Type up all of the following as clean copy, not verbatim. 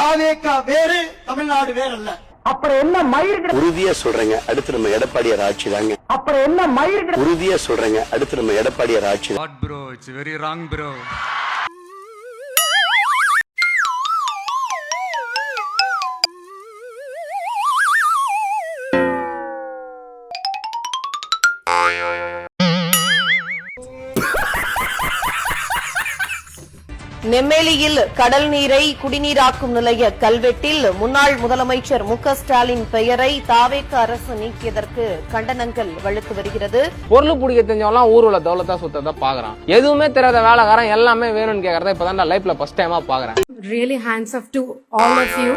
தாவேகா வேறு, தமிழ்நாடு வேற அல்ல. அப்புறம் என்ன மயிர் உறுதியா சொல்றேங்க, அடுத்து நம்ம எடப்பாடியார் ஆட்சி தாங்க. அப்புறம் என்ன மயிர் உறுதியா சொல்றேங்க, அடுத்து நம்ம எடப்பாடியார் ஆட்சி. What bro, it's very wrong bro. நெம்மேலியில் கடல் நீரை குடிநீராக்கும் நிலைய கல்வெட்டில் முன்னாள் முதலமைச்சர் மு.க.ஸ்டாலின் பெயரை தாவேக அரசு நீக்கியதற்கு கண்டனங்கள் வலுத்து வருகிறது. பொருள் பிடிக்க தெரிஞ்சவெல்லாம் ஊருல தௌலத்தா சுத்தத்தை பாக்குறான். எதுவுமே தெரியாத வேலைக்காரன் எல்லாமே வேணும்னு கேக்குறத இப்பதான் லைஃப்ல ஃபர்ஸ்ட் டைமா பாக்குறேன். Really hands off to all of you.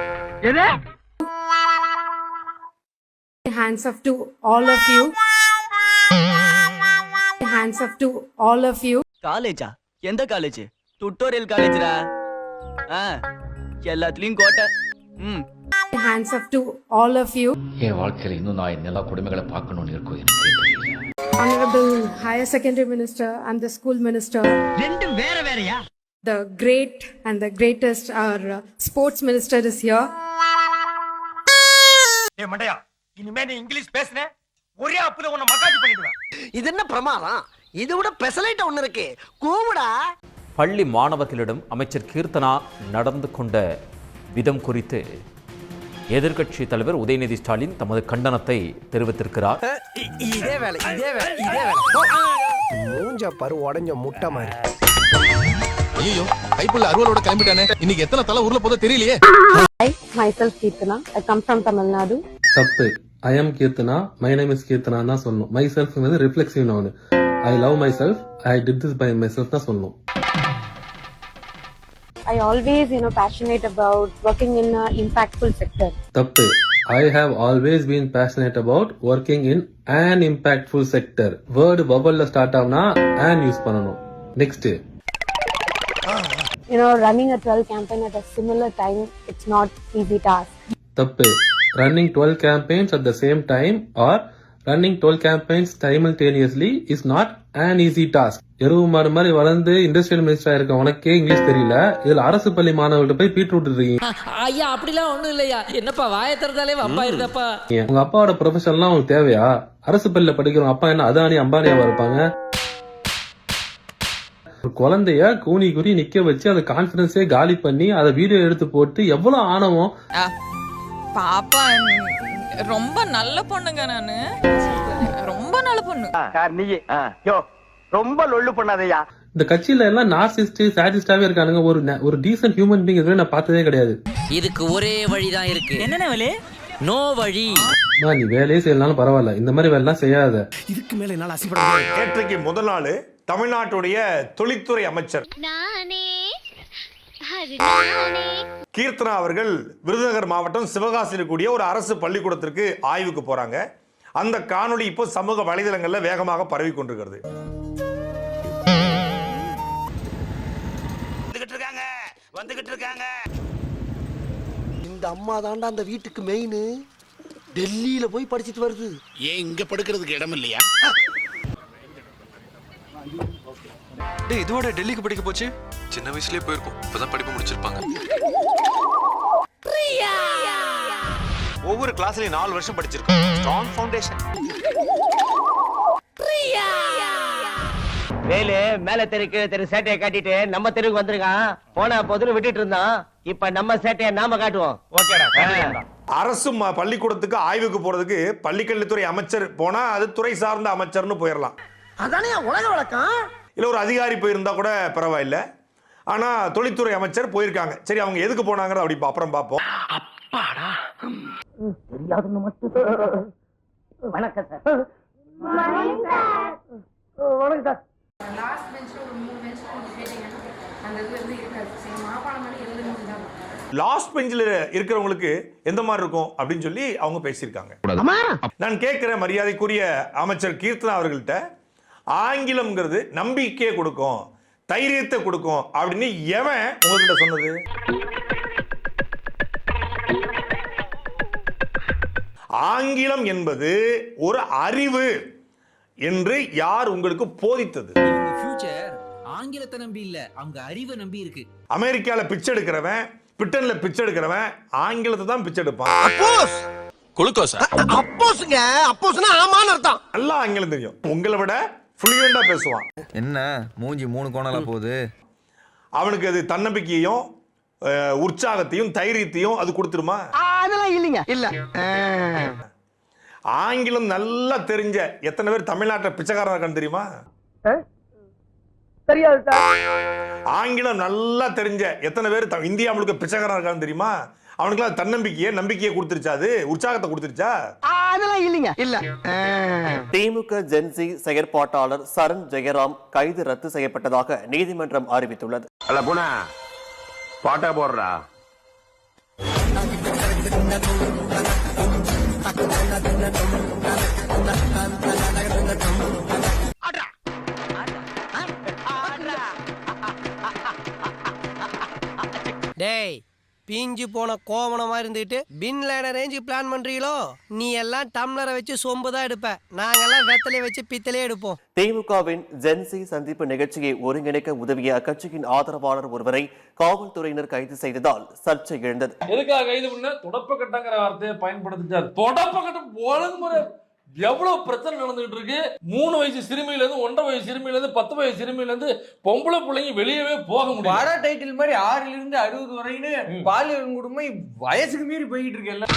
Hands off to all of you. Hands off to all of you. காலேஜா? எந்த காலேஜ்? டுட்டோரியல் காலேஜ்ரா. எல்லாத்துலயும் கோட்டை. Hands off to all of you. என் வாழ்க்கையில இன்னும் நான் என்னெல்லா கொடுமைகளை பார்க்கணும்னு இருக்கும் எனக்கு தெரியல. Honorable Higher Secondary Minister and the School Minister. ரெண்டும் வேற வேறயா? The great and the greatest, our Sports Minister is here. ஏ மண்டையா, இனிமே நீ இங்கிலீஷ் பேசுன ஒரே அப்புல உன்னை மகாஜி பண்ணிடுவேன். இது என்ன பிரமாதம்? இதை விட பெசலைட் ஒண்ணு இருக்கு. கூவுடா. பள்ளி மாணவர்களிடம் அமைச்சர் கீர்த்தனா நடந்து கொண்ட விதம் குறித்து எதிர்க்கட்சி தலைவர் உதயநிதி ஸ்டாலின் தமது கண்டனத்தை தெரிவித்திருக்கிறார். இதே வேலை. மூஞ்ச பரு உடைஞ்ச முட்டை மாதிரி. ஐயோ, கைப்புள்ள அருவலோட கிளம்பிட்டானே. இன்னைக்கு எத்தனை தலை ஊர்ல போதோ தெரியலையே. Hi, myself Kirtana. I come from Tamil Nadu. தப்பு. I am Kirtana. My name is Kirtana தான் சொல்லணும். Myself வந்து reflexive noun. I love myself. I did this by myself தான் சொல்லணும். I always, passionate about working in an impactful sector. தப்பு. I have always been passionate about working in an impactful sector. Word bubble start ஆகுனா an use பண்ணணும். Next. Running a 12 campaign at a similar time, it's not easy task. தப்பு. Running 12 campaigns at the same time or running 12 campaigns simultaneously is not an easy task. எருவு மாடு மாதிரி வளர்ந்து industrial மினிஸ்டரா இருக்க உனக்கே இங்கிலீஷ் தெரியல, இதுல அரசு பள்ளி மாணவர்கள்ட்ட போய் பீட் இருக்கீங்க. ஐயா அப்படிலாம் ஒண்ணும் இல்லையா. என்னப்பா வாயை திறந்தாலே வம்பா இருந்தப்பா. உங்க அப்பாவோட ப்ரொஃபஷன்லாம் உங்களுக்கு தேவையா? அரசு பள்ளியில படிக்கிறோம் அப்பா என்ன அதானி அம்பானியாவா இருப்பாங்க? ஒரு குழந்தைய கூனி குறி நிக்க வச்சு அந்த கான்பிடன்ஸே காலி பண்ணி அதை வீடியோ எடுத்து போட்டு எவ்வளவு ஆணவம். பாப்பா ரொம்ப நல்ல பொண்ணுங்க, நானு ரொம்ப நல்ல பொண்ணு. ரொம்ப லொள்ளு பண்ணாதயா. இந்த கட்சியில எல்லாம் நார்சிஸ்ட் சாடிஸ்டாவே இருக்கானுங்க. ஒரு டீசன்ட் ஹியூமன் பீயிங் இதுவரை நான் பார்த்ததே கிடையாது. இதுக்கு ஒரே வழிதான் இருக்கு. என்னென்ன வழி? நோ வழி. நீ வேலையே செய்யலாம் பரவாயில்ல, இந்த மாதிரி வேலை செய்யாத. இதுக்கு மேல என்னால அசிப்பட முடியாது. நேற்றைக்கு முதல் நாள் தமிழ்நாட்டுடைய தொழில்துறை அமைச்சர் கீர்த்தனா அவர்கள் விருதுநகர் மாவட்டம் சிவகாசியில் கூடிய ஒரு அரசு பள்ளிக்கூடத்திற்கு ஆய்வுக்கு போறாங்க. அந்த காணொளி இப்போ சமூக வலைதளங்கள்ல வேகமாக பரவி கொண்டிருக்கிறது. வந்துகிட்டு இருக்காங்க. இந்த அம்மா தாண்டா அந்த வீட்டுக்கு மெயின். டெல்லியில போய் படிச்சிட்டு வருது. ஏன் இங்க படுக்கிறதுக்கு இடம் இல்லையா? இதோட டெல்லிக்கு படிக்க போச்சு. சின்ன வயசுலயே போயிருக்கும், இப்பதான் படிப்பு முடிச்சிருப்பாங்க. ஒவ்வொரு கிளாஸ்லயும் 4 வருஷம் படிச்சிருக்கோம். Strong foundation. வேலு மேல தெருக்கு தெரு சேட்டையை காட்டிட்டு நம்ம தெருக்கு வந்திருக்கான். போன பொதுன்னு விட்டுட்டு இருந்தான். இப்ப நம்ம சேட்டையை நாம காட்டுவோம். ஓகேடா. அரசு பள்ளிக்கூடத்துக்கு ஆய்வுக்கு போறதுக்கு பள்ளிக்கல்வித்துறை அமைச்சர் போனா அது துறை சார்ந்த அமைச்சர்னு போயிடலாம். அதானே உலக வழக்கம். இல்ல ஒரு அதிகாரி போயிருந்தா கூட பரவாயில்ல. ஆனா தொழில்துறை அமைச்சர் போயிருக்காங்க. சரி, அவங்க எதுக்கு போனாங்கறத அப்படி அப்புறம் பாப்போம். அப்பாடா. தெரியாதுன்னு மட்டும். வணக்கம் சார். வணக்கம் சார். Last benchல ஒரு 3 bench கேட்டீங்க. அந்த இதுல இருந்து இருக்காது. சரி மாபாடம் பண்ணி எழுதுனீங்க. லாஸ்ட் பெஞ்சில் இருக்கிறவங்களுக்கு எந்த மாதிரி இருக்கும் அப்படின்னு சொல்லி அவங்க பேசியிருக்காங்க. நான் கேட்கிற மரியாதைக்குரிய அமைச்சர் கீர்த்தனா அவர்கள்ட்ட, ஆங்கிலம்ங்கிறது நம்பிக்கையை கொடுக்கும், தைரியத்தை கொடுக்கும் அப்படின்னு எவன் உங்ககிட்ட சொன்னது? ஆங்கிலம் என்பது ஒரு அறிவு என்று யார் உங்களுக்கு போதித்தது? ஃபியூச்சர் ஆங்கிலத்தை நம்பி இல்ல, அவங்க அறிவை நம்பி இருக்கு. அமெரிக்கால பிச்சை எடுக்கிறவன் பிரிட்டன்ல பிச்சை எடுக்கிறவன் ஆங்கிலத்தை தான் பிச்சை எடுப்பான். குளுக்கோஸா? அப்போஸ்ங்க, அப்போஸ்னா ஆமான்னு அர்த்தம். நல்லா ஆங்கிலம் தெரியும், உங்களை விட ஃப்ளூயண்டா பேசுவான். என்ன மூஞ்சி 3 கோணலா போகுது? அவனுக்கு அது தன்னம்பிக்கையும் உற்சாகத்தையும் தைரியத்தையும் அது கொடுத்துருமா? அதெல்லாம் இல்லைங்க. இல்ல. ஆங்கிலம் நல்லா தெரிஞ்ச எத்தனை பேர் தமிழ்நாட்டில் பிச்சைக்காரன் இருக்கான்னு தெரியுமா? தெரியாது சார். ஆங்கிலம் நல்லா தெரிஞ்ச எத்தனை பேர் இந்தியா முழுக்க பிச்சைக்காரன் இருக்கான்னு தெரியுமா? அவனுக்குலாம் தன்னம்பிக்கையை நம்பிக்கையை கொடுத்துருச்சா, அது உற்சாகத்தை கொடுத்துருச்சா? அதெல்லாம் இல்லைங்க. இல்ல. திமுக ஜென்சி செயற்பாட்டாளர் சரண் ஜெயராம் கைது ரத்து செய்யப்பட்டதாக நீதிமன்றம் அறிவித்துள்ளது. அல்ல போனா பாட்டா போடுறா. டேய் பிஞ்சு போன கோவணமா இருந்துட்டு பின்லேட ரேஞ்சு பிளான் பண்றீங்களோ? நீ எல்லாம் டம்ளரை வச்சு சொம்பு தான் எடுப்ப, நாங்கெல்லாம் வெத்தலையை வச்சு பித்தலே எடுப்போம். திமுகவின் ஜென்சி சந்திப்பு நிகழ்ச்சியை ஒருங்கிணைக்க உதவிய அக்கட்சியின் ஆதரவாளர் ஒருவரை காவல்துறையினர் கைது செய்ததால் சர்ச்சை எழுந்தது. எதுக்காக கைது பண்ண? தொடப்பக்கட்டங்கிற வார்த்தையை பயன்படுத்திட்டார். தொடப்பக்கட்டம் ஒழுங்குமுறை எவ்வளவு பிரச்சனை நடந்துகிட்டு இருக்கு. 3 வயசு சிறுமியில இருந்து 1.5 வயசு சிறுமியில இருந்து 10 வயசு சிறுமியில இருந்து பொம்பளை பிள்ளைங்க வெளியவே போக முடியும். பட டைட்டில் மாதிரி 6 இருந்து 60 வரைன்னு பாலியல் கொடுமை வயசுக்கு மீறி போயிட்டு இருக்கு. எல்லாம்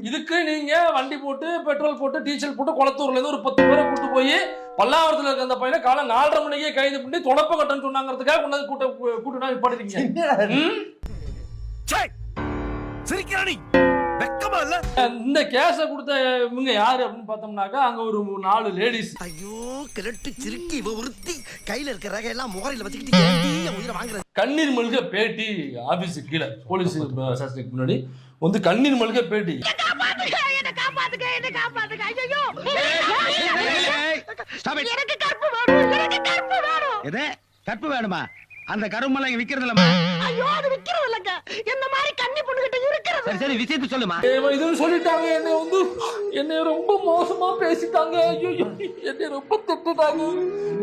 இதுக்கு நீங்க வண்டி போட்டு பெட்ரோல் போட்டு டீசல் போட்டு குளத்தூர்ல இருந்து ஒரு 10 பேரை கூட்டு போய் பல்லாவரத்துல இருக்க அந்த பையனை காலை 4:30 மணிக்கே கைது பண்ணி தொடப்பக்கட்டம் சொன்னாங்கிறதுக்காக கொண்டாந்து கூட்டு நிப்பாட்டிருக்கீங்க. இந்த கேஸ கொடுத்த இவங்க யாரு அப்படின்னு பார்த்தோம்னாக்கா அங்க ஒரு 4 லேடிஸ். ஐயோ கிரட்டு சிரிக்கி ஒருத்தி கையில இருக்கிற ரகை எல்லாம் முகரையில வச்சுக்கிட்டு உயிரை வாங்குறது. கண்ணீர் மல்க பேட்டி ஆபீஸ் கீழே போலீஸ் ஸ்டேஷனுக்கு முன்னாடி வந்து கண்ணீர் மல்க பேட்டி. கற்பு வேணுமா? அந்த கருமெல்லாம் இங்க விக்கிறது இல்லமா? ஐயோ அது விக்கிறது இல்லங்க. என்ன மாதிரி கன்னி பொண்ணுகிட்ட இருக்கிறது. சரி விஷயத்தை சொல்லுமா. இதுவும் சொல்லிட்டாங்க, என்னை ரொம்ப மோசமா பேசிட்டாங்க. ஐயோ என்னை ரொம்ப திட்டுட்டாங்க.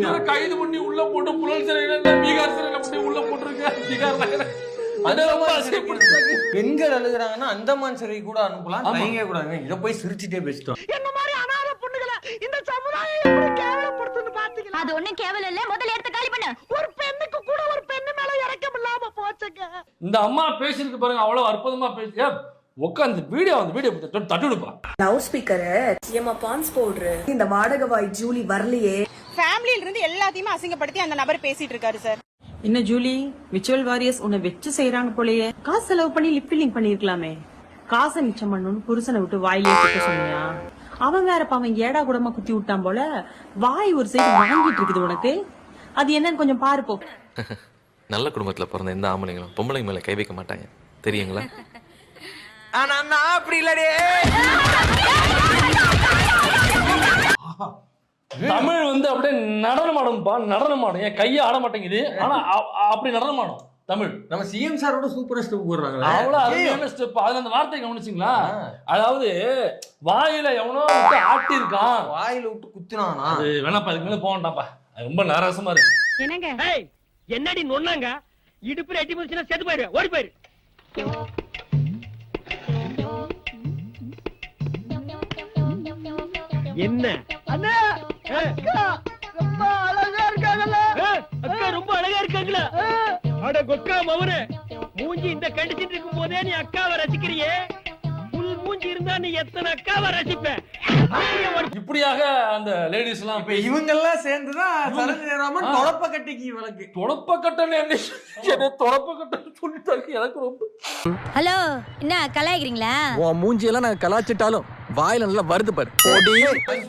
என்ன கைது பண்ணி உள்ள போட்டு புழல் சிறையில பீகார் சிறையில பண்ணி உள்ள போட்டுருக்க. பீகார் பெண்கள் அழுகுறாங்கன்னா அந்தமான் சிறை கூட அனுப்பலாம், கைங்க கூடாது. இத போய் சிரிச்சிட்டே பேசிட்டோம். என்ன மாதிரி அனாதை பொண்ணுகளை இந்த சமுதாயம் எப்படி கேவலப்படுத்துன்னு பாத்தீங்களா? அது ஒண்ணும் கேவலம் இல்ல. முதல்ல எடுத்து காலி பண்ணு. ஒரு பெண்ணுக்கு கூட ஒரு பெண்ணு மேல இரக்கம் இல்லாம போச்சுங்க. இந்த அம்மா பேசிருக்கு பாருங்க, அவ்வளவு அற்புதமா பேசி உட்காந்து வீடியோ தட்டுடுப்பா. லவுட் ஸ்பீக்கர் ஏமா பான்ஸ் பவுடர் இந்த வாடகை வாய் ஜூலி வரலையே. ஃபேமிலில இருந்து எல்லாத்தையுமே அசிங்கப்படுத்தி அந்த நபர் பேசிட்டு இருக்காரு சார். என்ன ஜூலி, விச்சுவல் வாரியர்ஸ் உன்னை வெச்சு செய்யறாங்க போலயே. காசு செலவு பண்ணி லிப் ஃபில்லிங் பண்ணிருக்கலாமே. காசை மிச்சம் பண்ணணும்னு புருஷனை விட்டு வாயிலே குத்த சொன்னியா? அவன் வேற பாவன் ஏடா கூடமா குத்தி விட்டான் போல. வாய் ஒரு சைடு வாங்கிட்டு இருக்குது உனக்கு. அது என்னன்னு கொஞ்சம் பாருப்போ. நல்ல குடும்பத்துல பிறந்த எந்த ஆம்பளைங்களும் பொம்பளைங்க மேல கை வைக்க மாட்டாங்க, தெரியுங்களா? ஆனா நான் அப்படி இல்லடே. தமிழ் வந்து அப்படியே நடனமாடும்பா, நடனமாடும். என் கையை ஆட மாட்டேங்குது, ஆனா அப்படி நடனமாடும் தமிழ். நம்ம சிஎம் சாரோட சூப்பரா ஸ்டெப் போடுறாங்க. அவ்வளவு அருமையான ஸ்டெப். அதுல அந்த வார்த்தை கவனிச்சிங்களா? அதாவது வாயில எவனோ விட்டு ஆட்டி இருக்கான், வாயில விட்டு குத்துனானா. அது வேணாப்பா, அதுக்கு மேல போகண்டாப்பா, அது ரொம்ப நரசமா இருக்கு. என்னங்க என்னடி நொன்னாங்க? இடுப்புல எட்டி முடிச்சுனா செத்து போயிரு, ஓடி போயிரு. என்ன அண்ணா அக்கா ரொம்ப அழகா இருக்காங்கல்ல? அக்கா ரொம்ப அழகா இருக்காங்களா? அட கொக்கா மவனே, மூஞ்சி இந்த கண்டிச்சிட்டு இருக்கும் போதே நீ அக்காவை ரசிக்கிறியே. புல் மூஞ்சி இருந்தா நீ எத்தனை அக்காவை ரசிப்ப? இப்படியாக அந்த லேடிஸ் எல்லாம் இவங்க எல்லாம் சேர்ந்துதான் சரஞ்சராமன் தொடப்பக்கட்டைக்கு வழக்கு. தொடப்பக்கட்டை என்ன தொடப்பக்கட்டை சொல்லிட்டாங்க. எனக்கு ரொம்ப ஹலோ, என்ன கலாய்க்கிறீங்களா? உன் மூஞ்சியெல்லாம் நான் கலாச்சிட்டாலும் வாயில நல்லா வருது பாரு.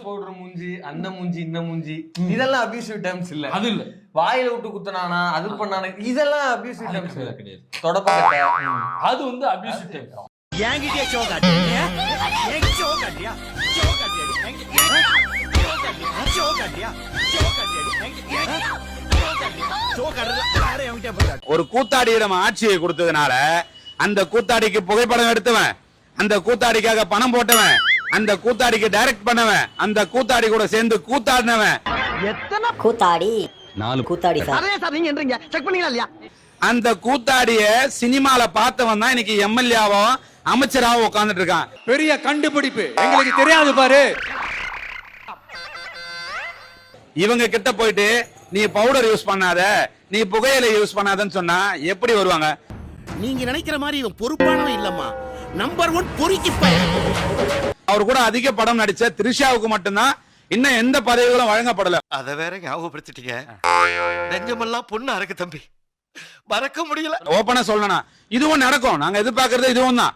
போடுற மூஞ்சி, அந்த மூஞ்சி, இந்த மூஞ்சி, இதெல்லாம் அபியூசிவ் டேர்ம்ஸ் இல்ல. அது இல்ல. வாயில விட்டு குத்துனானா, அது பண்ணானா, இதெல்லாம் அபியூசிவ் டேர்ம்ஸ் கிடையாது. தொடப்பக்கட்டை அது வந்து அபியூசிவ் டேர்ம். ஏங்கிட்டே சோகாட்டி ஏங்கி சோகாட்டியா சோகாட்டியா சோகாட்டியா சோகாட்டியா. ஒரு கூத்தாடியிடம் ஆட்சியை கொடுத்ததுனால அந்த கூத்தாடிக்கு புகைப்படம் எடுத்தவன், அந்த கூத்தாடிக்காக பணம் போட்டவன், அந்த கூத்தாடிக்கு டைரக்ட் பண்ணவன், அந்த கூத்தாடி கூட சேர்ந்து கூத்தாடினவன், எத்தனை கூத்தாடி 4 கூத்தாடி சார் நீங்க என்றீங்க செக் பண்ணீங்களா இல்லையா? அந்த கூத்தாடிய சினிமால பார்த்தவன் தான் இன்னைக்கு எம்எல்ஏவோ அமைச்சராவோ உட்கார்ந்துட்டு இருக்கான். பெரிய கண்டுபிடிப்பு எங்களுக்கு தெரியாது பாரு. இவங்க கிட்ட போயிட்டு நீ பவுடர் யூஸ் பண்ணாத, நீ புகையிலை யூஸ் பண்ணாதன்னு சொன்னா எப்படி வருவாங்க? நீங்க நினைக்கிற மாதிரி இவன் பொறுப்பானவன் இல்லம்மா, நம்பர் 1 பொறுக்கி. அவர் கூட அதிக படம் நடிச்ச த்ரிஷாவுக்கு மட்டும்தான் இன்னும் எந்த பதவிகளும் வழங்கப்படல. அத வேற ஞாபகப்படுத்திட்டீங்க. நெஞ்சமெல்லாம் பொண்ணா இருக்கு தம்பி, மறக்க முடியல. ஓபனா சொல்லணும், இதுவும் நடக்கும். நாங்க எதிர்பார்க்கறது இதுவும் தான்.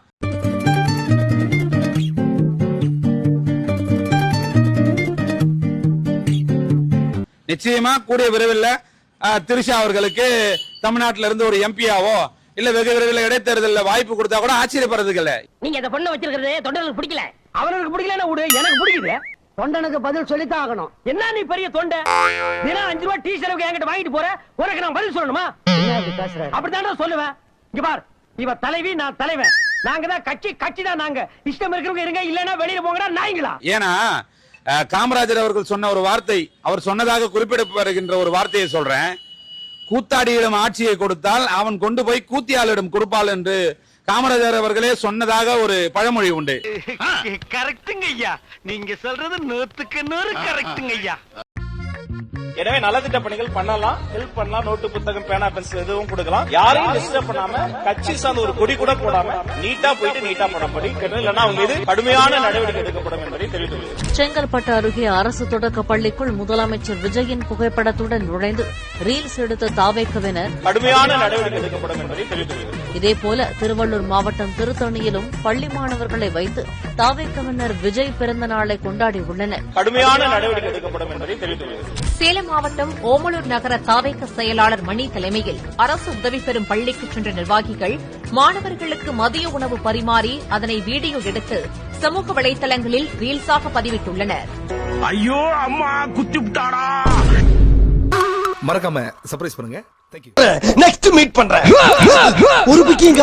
நிச்சயமா கூடிய விரைவில் த்ரிஷா அவர்களுக்கு தமிழ்நாட்டில இருந்து ஒரு எம்பியாவோ இல்ல வெகு விரைவில் இடைத்தேர்தலில் வாய்ப்பு கொடுத்தா கூட ஆச்சரியப்படுறதுக்கு இல்ல. நீங்க இந்த பொண்ணை வச்சிருக்கிறது தொண்டனுக்கு பிடிக்கல. அவனுக்கு பிடிக்கலன்னா விடு, எனக்கு பிடிக்குது. தொண்டனுக்கு பதில் சொல்லித்தான் ஆகணும். என்ன நீ பெரிய தொண்டை, தினம் 5 ரூபாய் டீ செலவுக்கு என்கிட்ட வாங்கிட்டு போற, உனக்கு நான் பதில் சொல்லணுமா? அப்படித்தான் சொல்லுவேன். இங்க பார், இவ தலைவி, நான் தலைவன். நாங்க தான் கட்சி தான். நாங்க இஷ்டம் இருக்கிறவங்க இருங்க, இல்லன்னா வெளியில போங்கடா நாய்ங்களா. ஏன்னா காமராஜர் அவர்கள் சொன்ன ஒரு வார்த்தை, அவர் சொன்னதாக குறிப்பிடப்படுகின்ற ஒரு வார்த்தையை சொல்றேன். கூத்தாடியிடம் ஆட்சியை கொடுத்தால் அவன் கொண்டு போய் கூத்தியாளிடம் கொடுப்பாள் என்று காமராஜர் அவர்களே சொன்னதாக ஒரு பழமொழி உண்டு. கரெக்ட்டுங்க ஐயா, நீங்க சொல்றது 100க்கு 100 கரெக்ட்டுங்க ஐயா. எனவே நலத்திட்ட பணிகள் பண்ணலாம், ஹெல்ப் பண்ணலாம், நோட்டு புத்தகம் பேனா பென்சில் எதுவும் கொடுக்கலாம். யாரையும் டிஸ்டர்ப் பண்ணாம, கட்சி சார்ந்த ஒரு கொடி கூட போடாம நீட்டா போயிட்டு நீட்டா பண்ணப்படி, இல்லைன்னா அவங்க மீது கடுமையான நடவடிக்கை எடுக்கப்படும் என்பதை தெரிவித்துள்ளது. செங்கல்பட்டு அருகே அரசு தொடக்க பள்ளிக்குள் முதலமைச்சர் விஜயின் புகைப்படத்துடன் நுழைந்து ரீல்ஸ் எடுத்த தாவேக்கவினர் கடுமையான நடவடிக்கை எடுக்கப்படும் என்பதை தெரிவித்துள்ளது. இதேபோல திருவள்ளூர் மாவட்டம் திருத்தணியிலும் பள்ளி மாணவர்களை வைத்து தாவேக்கவினர் விஜய் பிறந்த நாளை கொண்டாடியுள்ளனர். கடுமையான நடவடிக்கை எடுக்கப்படும் என்பதை தெரிவித்துள்ளது. சேலம் மாவட்டம் ஓமலூர் நகர தாவேக்க செயலாளர் மணி தலைமையில் அரசு உதவி பெறும் பள்ளிக்கு சென்ற நிர்வாகிகள் மாணவர்களுக்கு மதிய உணவு பரிமாறி அதனை வீடியோ எடுத்து சமூக வலைதளங்களில் ரீல்ஸாக பதிவிட்டுள்ளனர். ஐயோ அம்மா குத்தி விட்டாடா. மறக்காம சர்ப்ரைஸ் பண்ணுங்க. நெக்ஸ்ட் மீட் பண்றேன். ஒரு பிக்கிங்